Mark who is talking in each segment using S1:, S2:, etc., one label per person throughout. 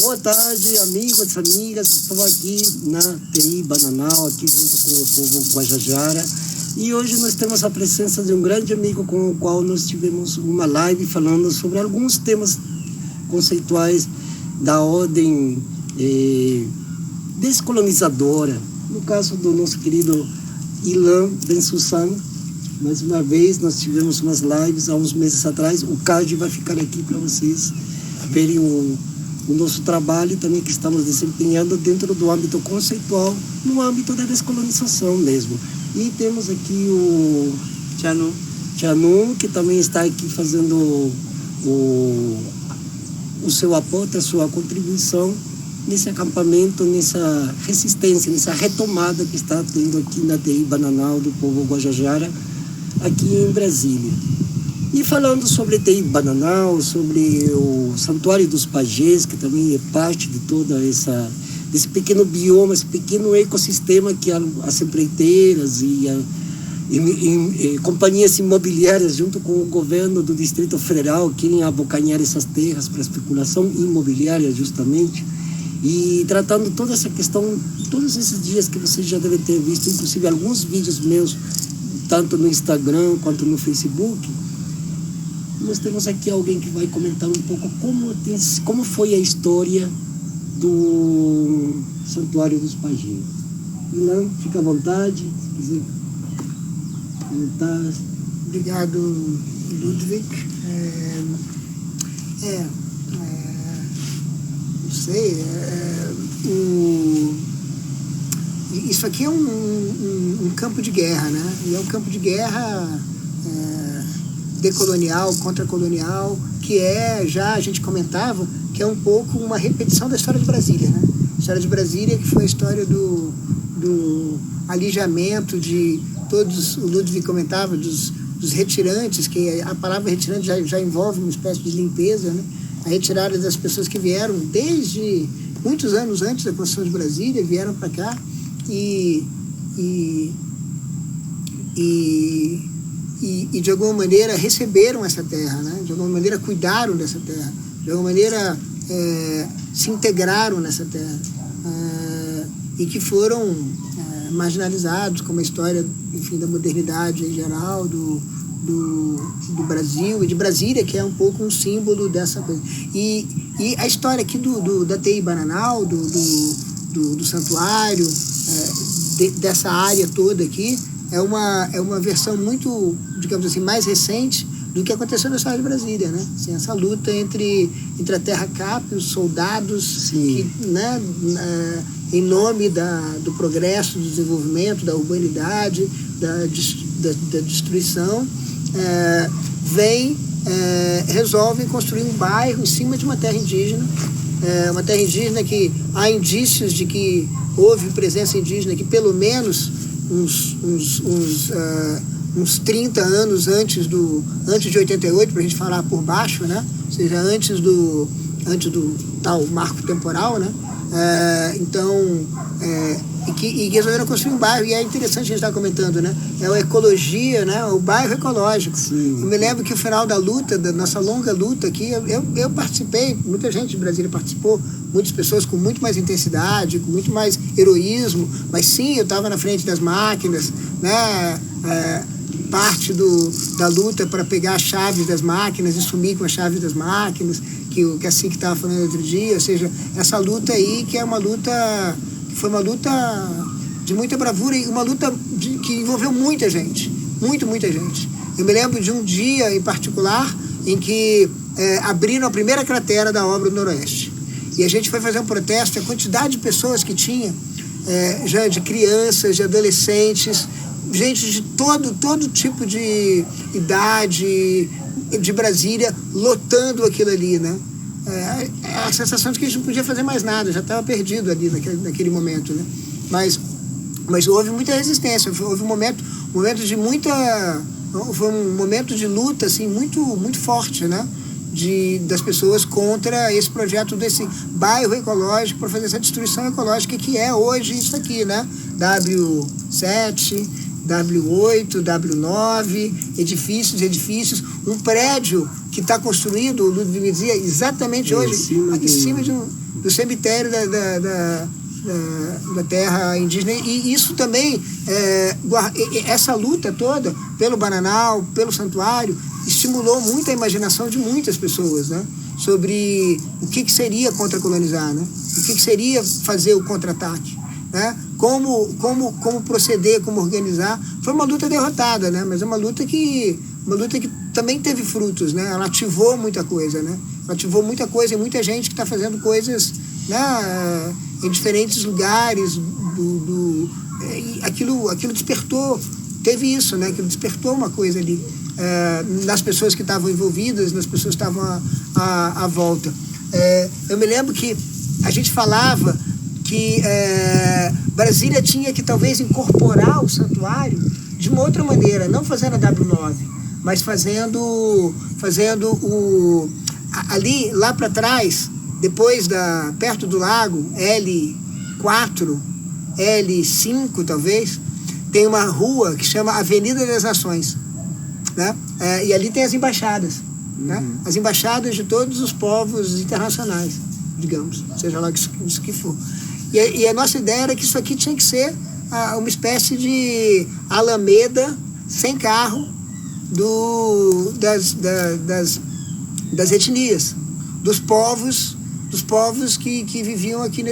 S1: Boa tarde, amigos, amigas. Estou aqui na TI Bananal, aqui junto com o povo Guajajara. E hoje nós temos a presença de um grande amigo com o qual nós tivemos uma live falando sobre alguns temas conceituais da ordem descolonizadora. No caso do nosso querido Ilan Bensussan, mais uma vez nós tivemos umas lives há uns meses atrás. O card vai ficar aqui para vocês verem o nosso trabalho também que estamos desempenhando dentro do âmbito conceitual, no âmbito da descolonização mesmo. E temos aqui o Tianu, que também está aqui fazendo o seu aporte, a sua contribuição nesse acampamento, nessa resistência, nessa retomada que está tendo aqui na TI Bananal do povo Guajajara, aqui em Brasília. E falando sobre TI Bananal, sobre o Santuário dos Pajés, que também é parte de toda desse pequeno bioma, esse pequeno ecossistema que as empreiteiras e companhias imobiliárias, junto com o governo do Distrito Federal, querem abocanhar essas terras para especulação imobiliária, justamente. E tratando toda essa questão, todos esses dias que vocês já devem ter visto, inclusive alguns vídeos meus, tanto no Instagram quanto no Facebook, nós temos aqui alguém que vai comentar um pouco como foi a história do Santuário dos Pajés. Ilan, fica à vontade, se quiser comentar.
S2: Obrigado, Ludwig. Não sei, isso aqui é um campo de guerra, né? E é um campo de guerra decolonial, contracolonial, que já a gente comentava, que é um pouco uma repetição da história de Brasília, né? A história de Brasília, que foi a história do alijamento de todos, o Ludwig comentava, dos retirantes, que a palavra retirante já envolve uma espécie de limpeza, né? A retirada das pessoas que vieram desde muitos anos antes da construção de Brasília, vieram para cá e de alguma maneira receberam essa terra, né? De alguma maneira cuidaram dessa terra, de alguma maneira se integraram nessa terra, e que foram marginalizados, como a história, enfim, da modernidade em geral, do Brasil e de Brasília, que é um pouco um símbolo dessa coisa. E a história aqui da TI Bananal, do santuário, dessa área toda aqui, é uma versão muito, digamos assim, mais recente do que aconteceu na história de Brasília, né? Assim, essa luta entre a Terra Cap, os soldados, que, né, em nome do progresso, do desenvolvimento, da urbanidade, da destruição, resolvem construir um bairro em cima de uma terra indígena, uma terra indígena que há indícios de que houve presença indígena aqui pelo menos uns 30 anos antes de 88, para a gente falar por baixo, né? Ou seja, antes do tal marco temporal, né? E resolveram construir um bairro, e é interessante a gente estar comentando, né? É a ecologia, né? O bairro ecológico.
S1: Sim.
S2: Eu me lembro que o final da luta, da nossa longa luta aqui, eu participei, muita gente de Brasília participou, muitas pessoas com muito mais intensidade, com muito mais heroísmo, mas sim, eu estava na frente das máquinas, né? Parte da luta para pegar as chaves das máquinas e sumir com as chaves das máquinas, que a SIC estava falando outro dia, ou seja, essa luta aí que foi uma luta de muita bravura e uma luta que envolveu muita gente, muita gente. Eu me lembro de um dia em particular em que abriram a primeira cratera da obra do Noroeste. E a gente foi fazer um protesto, a quantidade de pessoas que tinha, já de crianças, de adolescentes, gente de todo tipo de idade, de Brasília, lotando aquilo ali, né? A sensação de que a gente não podia fazer mais nada, já estava perdido ali naquele momento, né? Mas houve muita resistência, houve um momento de muita... Foi um momento de luta, assim, muito forte, né? Das pessoas contra esse projeto desse bairro ecológico, para fazer essa destruição ecológica que é hoje isso aqui, né? W7, W8, W9, edifícios, um prédio que está construído, o Ludwig dizia, exatamente hoje, em cima do cemitério da terra indígena. E isso também, essa luta toda pelo Bananal, pelo santuário, estimulou muito a imaginação de muitas pessoas, né? Sobre o que seria contra-colonizar, né? O que seria fazer o contra-ataque, né? Como proceder, como organizar. Foi uma luta derrotada, né? Mas é uma luta que também teve frutos, né? Ela ativou muita coisa, né? Ela ativou muita coisa e muita gente que está fazendo coisas, né? Em diferentes lugares. Aquilo despertou, teve isso, né? Aquilo despertou uma coisa ali. Nas pessoas que estavam envolvidas, nas pessoas que estavam à volta. Eu me lembro que a gente falava que Brasília tinha que talvez incorporar o santuário de uma outra maneira, não fazendo a W9, mas fazendo ali, lá para trás, depois perto do lago, L4, L5 talvez, tem uma rua que chama Avenida das Nações, né? E ali tem as embaixadas, né? As embaixadas de todos os povos internacionais, digamos, seja lá isso que for. E a nossa ideia era que isso aqui tinha que ser uma espécie de alameda sem carro das etnias, dos povos que viviam aqui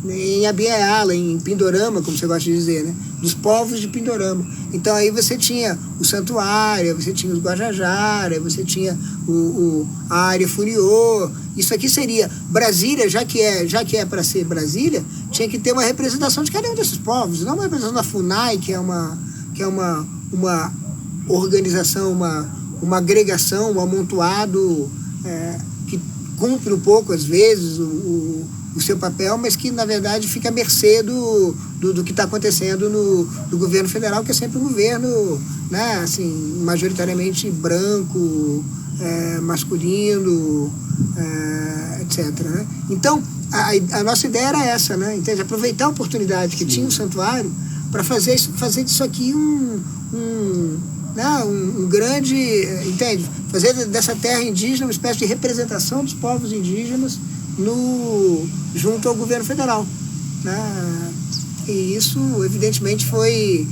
S2: em Abiaiala, em Pindorama, como você gosta de dizer, né? Dos povos de Pindorama. Então aí você tinha o santuário, você tinha os Guajajara, você tinha a área Furiô. Isso aqui seria Brasília, já que é para ser Brasília, tinha que ter uma representação de cada um desses povos, não uma representação da FUNAI, que é uma organização, uma agregação, um amontoado que cumpre um pouco, às vezes, o seu papel, mas que, na verdade, fica à mercê do que está acontecendo no governo federal, que é sempre um governo, né, assim, majoritariamente branco, masculino, etc. Né? Então, a nossa ideia era essa, né? Entende? Aproveitar a oportunidade que tinha o santuário para fazer disso aqui um grande, entende? Fazer dessa terra indígena uma espécie de representação dos povos indígenas junto ao governo federal, né? E isso, evidentemente, foi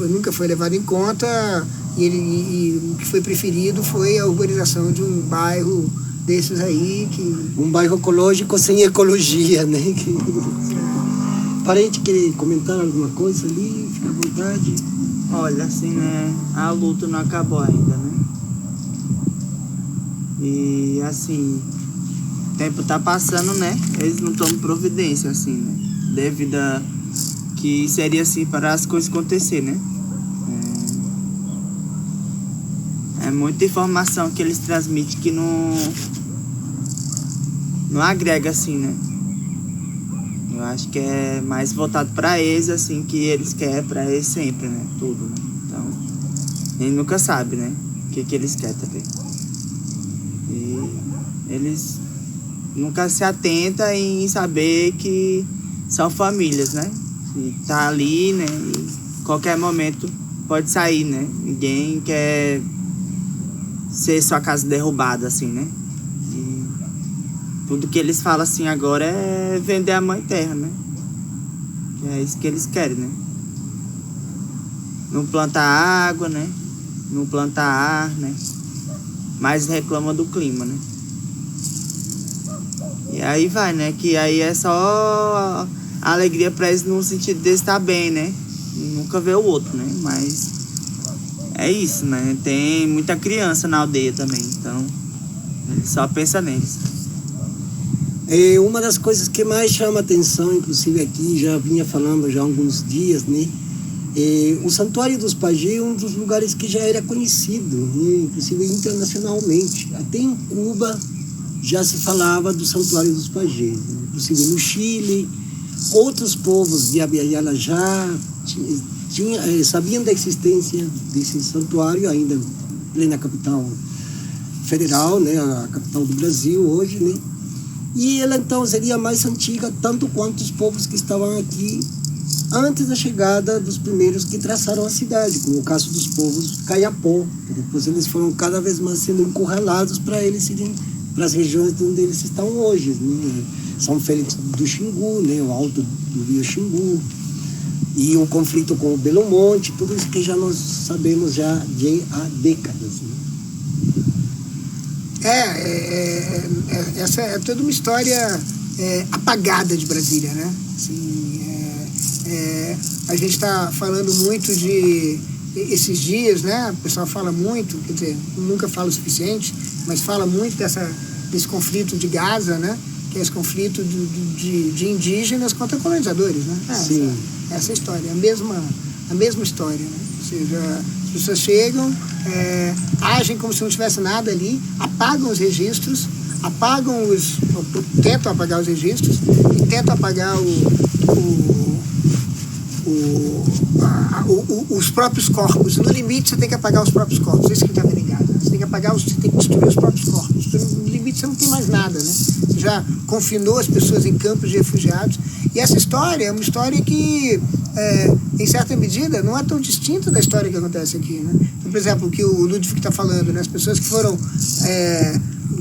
S2: nunca foi levado em conta, e o que foi preferido foi a urbanização de um bairro desses aí.
S1: Um bairro ecológico sem ecologia, né? Parente quer comentar alguma coisa ali? Fica à vontade.
S3: Olha, assim, né? A luta não acabou ainda, né? E, assim, o tempo tá passando, né? Eles não tomam providência, assim, né? Devido a que seria, assim, para as coisas acontecerem, né? É muita informação que eles transmitem que não agrega, assim, né? Eu acho que é mais voltado para eles, assim, que eles querem para eles sempre, né? Tudo, né? Então, a gente nunca sabe, né? O que eles querem também. E eles nunca se atentam em saber que são famílias, né? E tá ali, né? E qualquer momento pode sair, né? Ninguém quer ser sua casa derrubada, assim, né? Tudo que eles falam assim agora é vender a mãe terra, né? Que é isso que eles querem, né? Não planta água, né? Não planta ar, né? Mas reclama do clima, né? E aí vai, né? Que aí é só a alegria pra eles no sentido de estar bem, né? Nunca vê o outro, né? Mas é isso, né? Tem muita criança na aldeia também, então ele só pensa neles.
S1: Uma das coisas que mais chama atenção, inclusive aqui, já vinha falando já há alguns dias, né? O Santuário dos Pajé é um dos lugares que já era conhecido, né? Inclusive internacionalmente. Até em Cuba já se falava do Santuário dos Pajé, né? Inclusive no Chile, outros povos de Abiaiala já sabiam da existência desse santuário, ainda em plena capital federal, né? A capital do Brasil hoje, né? E ela então seria mais antiga, tanto quanto os povos que estavam aqui antes da chegada dos primeiros que traçaram a cidade, como o caso dos povos Caiapó, que depois eles foram cada vez mais sendo encurralados para eles irem para as regiões onde eles estão hoje, né? São Félix do Xingu, né? O alto do rio Xingu, e o conflito com o Belo Monte, tudo isso que já nós sabemos já há décadas, né?
S2: Essa é toda uma história apagada de Brasília, né? Assim, a gente está falando muito de esses dias, né? O pessoal fala muito, quer dizer, nunca fala o suficiente, mas fala muito desse conflito de Gaza, né? Que é esse conflito de indígenas contra colonizadores, né?
S1: Sim.
S2: Essa história, a mesma história, né? Ou seja, as pessoas chegam, agem como se não tivesse nada ali, apagam os registros, tentam apagar os registros e tentam apagar os próprios corpos. No limite, você tem que apagar os próprios corpos. Isso que está vendo em Gaza. Você tem que destruir os próprios corpos. No limite, você não tem mais nada, né? Você já confinou as pessoas em campos de refugiados. E essa história é uma história que, em certa medida, não é tão distinta da história que acontece aqui, né? Então, por exemplo, o que o Ludwig está falando, né? As pessoas que foram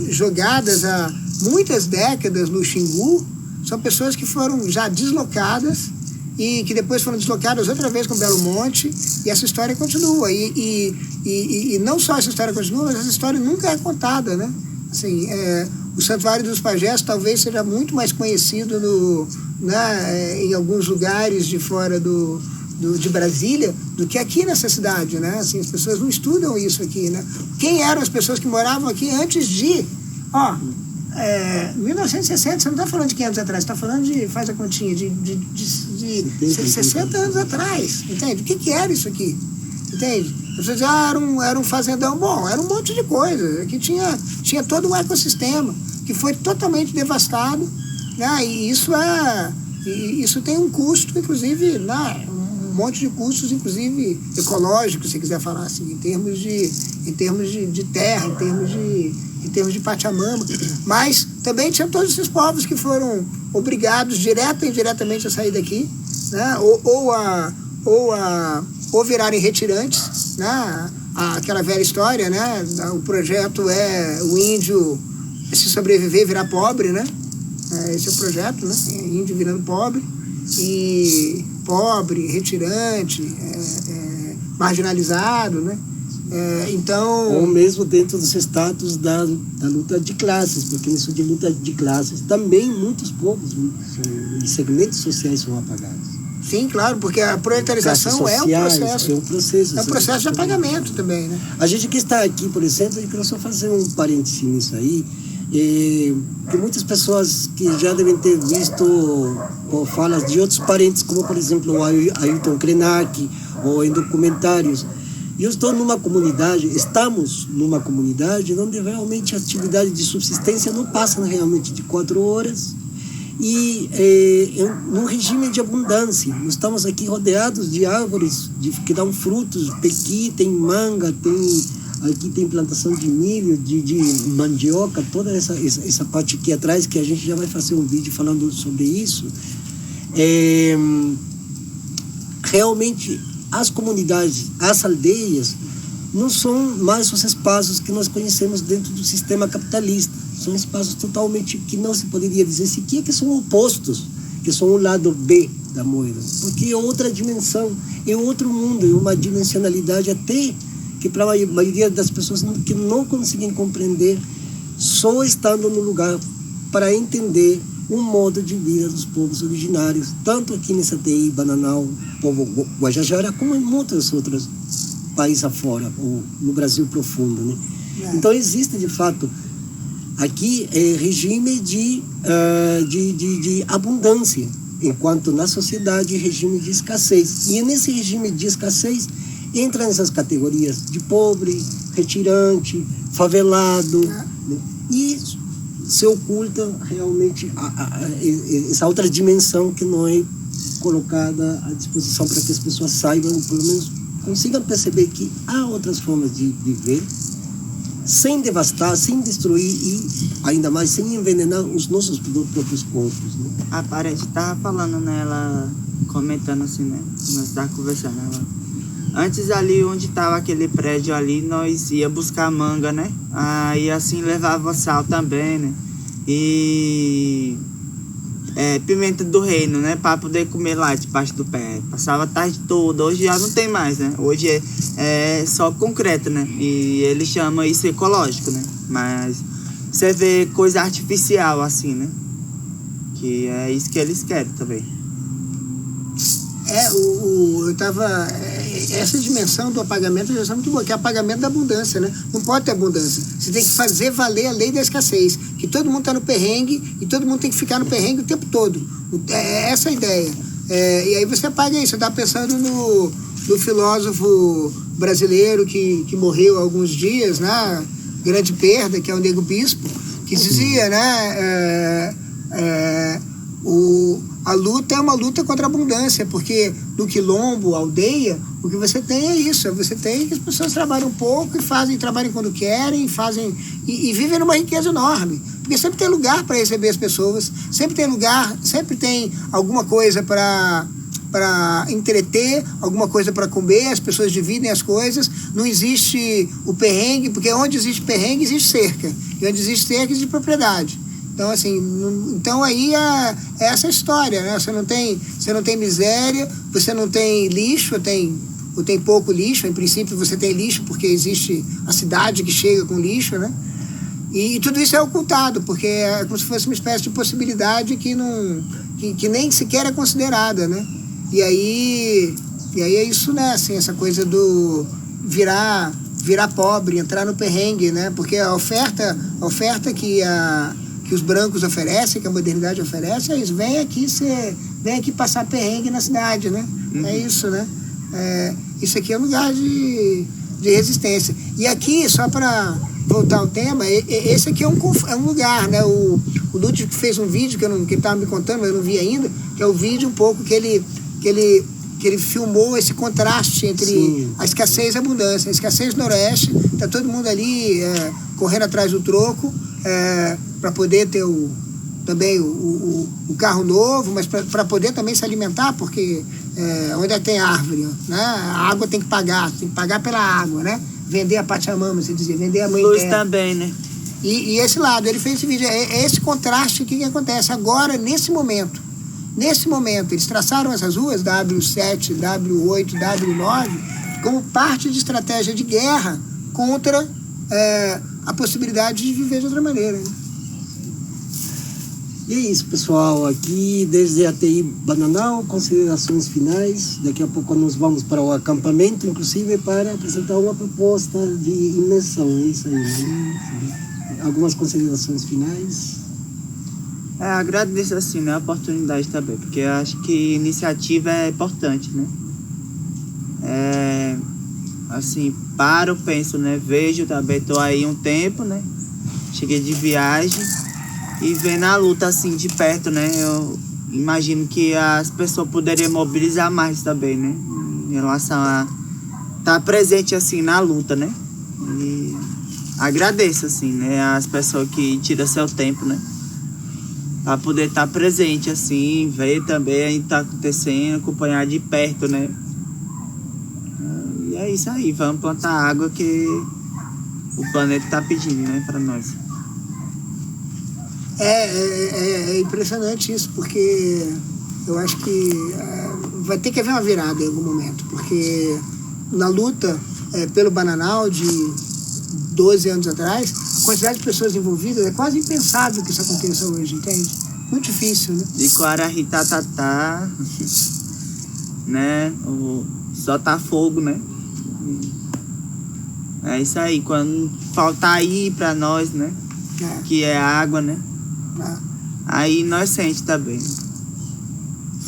S2: jogadas há muitas décadas no Xingu são pessoas que foram já deslocadas e que depois foram deslocadas outra vez com Belo Monte, e essa história continua. E não só essa história continua, mas essa história nunca é contada, né? Assim, o Santuário dos Pajés talvez seja muito mais conhecido em alguns lugares de fora de Brasília do que aqui nessa cidade, né? Assim, as pessoas não estudam isso aqui, né? Quem eram as pessoas que moravam aqui antes de... 1960, você não está falando de 500 anos atrás, você está falando de, faz a continha, de 60 anos atrás, entende? O que era isso aqui? Entende? As pessoas diziam, era um fazendão. Bom, era um monte de coisa. Aqui tinha todo um ecossistema que foi totalmente devastado, né? E isso tem um custo, inclusive, né? Um monte de custos, inclusive ecológicos, se quiser falar assim, em termos de terra, em termos de Pachamama. Mas também tinha todos esses povos que foram obrigados, direta e indiretamente, a sair daqui, né? Ou virarem retirantes, né? Aquela velha história, né? O projeto é o índio se sobreviver, virar pobre, né? Esse é o projeto, né? Índio virando pobre, retirante, marginalizado, né? Então...
S1: Ou mesmo dentro dos status da luta de classes, porque nisso de luta de classes também muitos povos e segmentos sociais são apagados.
S2: Sim, claro, porque a proletarização é um processo. É um processo de apagamento também, né?
S1: A gente que está aqui, por exemplo, eu quero só fazer um parênteses nisso aí, que muitas pessoas que já devem ter visto falas de outros parentes, como por exemplo o Ailton Krenak, ou em documentários. Estamos numa comunidade onde realmente a atividade de subsistência não passa realmente de 4 horas e num regime de abundância. Nós estamos aqui rodeados de árvores que dão frutos, pequi, tem manga, aqui tem plantação de milho, de mandioca, toda essa parte aqui atrás, que a gente já vai fazer um vídeo falando sobre isso. Realmente as comunidades, as aldeias, não são mais os espaços que nós conhecemos dentro do sistema capitalista. São espaços totalmente que não se poderia dizer sequer que são opostos, que são o lado B da moeda. Porque é outra dimensão, é outro mundo, é uma dimensionalidade até que para a maioria das pessoas que não conseguem compreender, só estando no lugar para entender um modo de vida dos povos originários, tanto aqui nessa TI, Bananal, povo Guajajara, como em muitos outros países afora, ou no Brasil profundo, né? Então existe, de fato, aqui regime de abundância, enquanto na sociedade regime de escassez. E nesse regime de escassez entra nessas categorias de pobre, retirante, favelado, né? E se oculta realmente essa outra dimensão que não é colocada à disposição para que as pessoas saibam, pelo menos consigam perceber que há outras formas de viver sem devastar, sem destruir e ainda mais sem envenenar os nossos próprios corpos, né?
S3: A parede estava falando, né? Ela comentando assim, né? Nós tava conversando agora. Antes ali onde tava aquele prédio ali, nós ia buscar manga, né? Aí assim levava sal também, né? E pimenta do reino, né? Pra poder comer lá debaixo do pé. Passava a tarde toda. Hoje já não tem mais, né? Hoje é só concreto, né? E ele chama isso ecológico, né? Mas você vê coisa artificial assim, né? Que é isso que eles querem também.
S2: Eu tava. Essa dimensão do apagamento já é muito boa, que é o apagamento da abundância, né? Não pode ter abundância. Você tem que fazer valer a lei da escassez. Que todo mundo está no perrengue e todo mundo tem que ficar no perrengue o tempo todo. Essa é a ideia. E aí você apaga isso. Eu estava pensando no filósofo brasileiro que morreu há alguns dias, né? Grande perda, que é o Nego Bispo, que dizia, né? A luta é uma luta contra a abundância, porque no quilombo, aldeia, o que você tem é isso. Você tem que as pessoas trabalham um pouco e trabalham quando querem, e vivem numa riqueza enorme. Porque sempre tem lugar para receber as pessoas, sempre tem lugar, sempre tem alguma coisa para entreter, alguma coisa para comer, as pessoas dividem as coisas, não existe o perrengue, porque onde existe perrengue existe cerca, e onde existe cerca existe propriedade. Então, assim, aí é essa história, né? Você não tem miséria, você não tem lixo, ou tem pouco lixo. Em princípio, você tem lixo porque existe a cidade que chega com lixo, né? E tudo isso é ocultado, porque é como se fosse uma espécie de possibilidade que nem sequer é considerada, né? E aí é isso, né? Assim, essa coisa do virar pobre, entrar no perrengue, né? Porque a oferta que os brancos oferecem, que a modernidade oferece, é isso. Vem aqui passar perrengue na cidade, né? É isso, né? Isso aqui é um lugar de resistência. E aqui, só para voltar ao tema, esse aqui é um lugar, né? O Lúcio fez um vídeo que ele estava me contando, mas eu não vi ainda, que é o vídeo um pouco que ele filmou esse contraste entre Sim. a escassez e a abundância. A escassez no Noroeste, está todo mundo ali correndo atrás do troco, para poder ter também o carro novo, mas para poder também se alimentar, porque onde é que tem árvore, né? A água tem que pagar pela água, né? Vender a Pachamama, você dizia, vender a mãe
S3: Luz
S2: terra.
S3: também, né?
S2: E esse lado, ele fez esse vídeo, esse contraste que acontece agora, nesse momento. Nesse momento, eles traçaram essas ruas, W7, W8, W9, como parte de estratégia de guerra contra a possibilidade de viver de outra maneira, né?
S1: E é isso, pessoal. Aqui desde a TI Bananal, considerações finais. Daqui a pouco nós vamos para o acampamento, inclusive para apresentar uma proposta de imersão. É isso aí, né? Algumas considerações finais.
S3: Agradeço assim, né, a oportunidade também, porque eu acho que iniciativa é importante, né? Assim, penso, né? Vejo também, tô aí um tempo, né? Cheguei de viagem e vendo a luta assim de perto, né? Eu imagino que as pessoas poderiam mobilizar mais também, né? Em relação a estar presente assim na luta, né? E agradeço assim, né? As pessoas que tiram seu tempo, né? Para poder estar presente assim, ver também o que está acontecendo, acompanhar de perto, né? E é isso aí, vamos plantar água que o planeta está pedindo, né, para nós.
S2: É impressionante isso, porque eu acho que vai ter que haver uma virada em algum momento, porque na luta pelo Bananal de 12 anos atrás, a quantidade de pessoas envolvidas é quase impensável que isso aconteça hoje, entende? Muito difícil, né?
S3: De Coarahitatatá, né? Só tá fogo, né? É isso aí, quando faltar aí pra nós, né? Que é água, né? Aí nós sente também.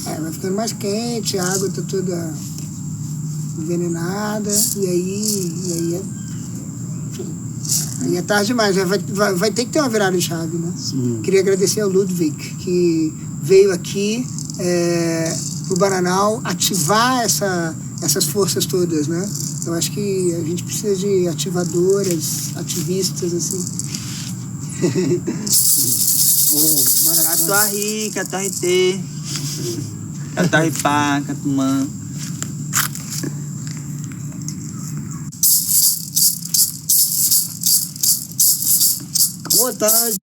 S2: Vai ficando mais quente, a água tá toda envenenada, e aí é tarde demais, vai ter que ter uma virada de chave, né?
S1: Sim.
S2: Queria agradecer ao Ludwig, que veio aqui pro Bananal ativar essas forças todas, né? Eu acho que a gente precisa de ativadoras, ativistas, assim.
S3: Catuarri, Catuarrité. Cataripá, Catumã.
S1: Boa tarde.